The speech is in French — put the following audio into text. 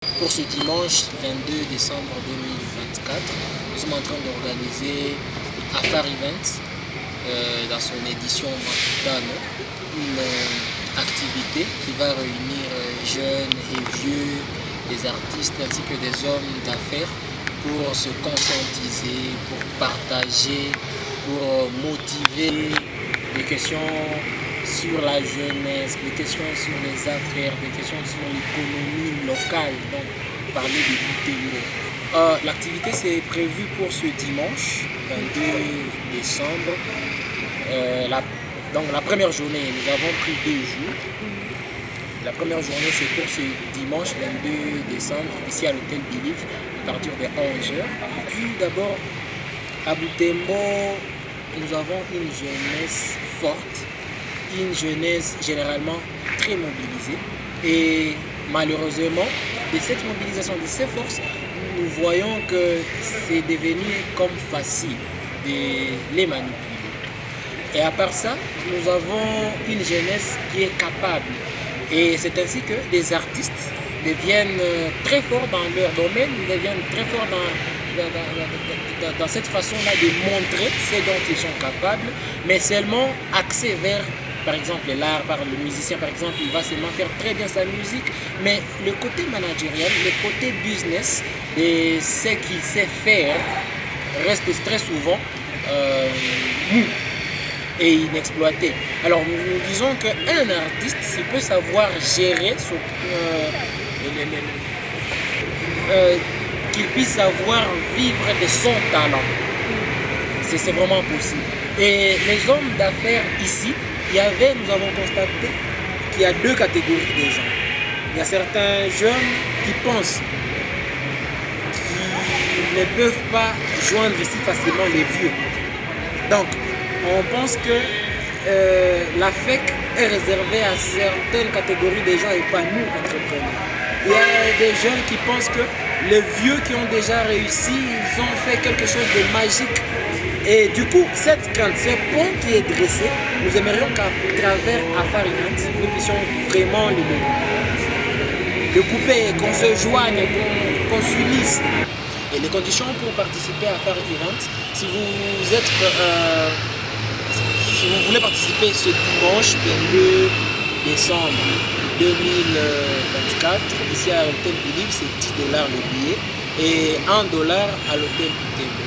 Pour ce dimanche 22 décembre 2024, nous sommes en train d'organiser Afar Event dans son édition matinale, une activité qui va réunir jeunes et vieux, des artistes ainsi que des hommes d'affaires pour se conscientiser, pour partager, pour motiver des questions sur la jeunesse, des questions sur les affaires, des questions sur l'économie locale, donc parler de l'UTE. L'activité c'est prévu pour ce dimanche 22 décembre. Donc la première journée, nous avons pris 2 jours. La première journée c'est pour ce dimanche 22 décembre, ici à l'hôtel Believe, à partir de 11h. Puis d'abord, à Butembo, nous avons une jeunesse forte, une jeunesse généralement très mobilisée. Et malheureusement, de cette mobilisation, de ces forces, nous voyons que c'est devenu comme facile de les manipuler. Et à part ça, nous avons une jeunesse qui est capable. Et c'est ainsi que les artistes deviennent très forts dans leur domaine, ils deviennent très forts dans cette façon-là de montrer ce dont ils sont capables, mais seulement axés vers, par exemple, l'art, par le musicien, par exemple, il va seulement faire très bien sa musique, mais le côté managérial, le côté business de ce qu'il sait faire reste très souvent mou et inexploité. Alors nous disons qu'un artiste, s'il peut savoir gérer qu'il puisse savoir vivre de son talent, c'est vraiment possible. Et les hommes d'affaires ici, nous avons constaté qu'il y a 2 catégories de gens. Il y a certains jeunes qui pensent qu'ils ne peuvent pas joindre ici facilement les vieux. Donc, on pense que la FEC est réservée à certaines catégories de gens et pas nous, entrepreneurs. Il y a des jeunes qui pensent que les vieux qui ont déjà réussi, ils ont fait quelque chose de magique. Et du coup, cette crainte, ce pont qui est dressé, nous aimerions qu'à travers Afar Event, nous puissions vraiment le couper, qu'on se joigne, qu'on s'unisse. Et les conditions pour participer à Afar Event, si vous voulez participer ce dimanche 22 décembre 2024, ici à l'hôtel Believe, c'est $10 le billet et $1 à l'hôtel Butembo.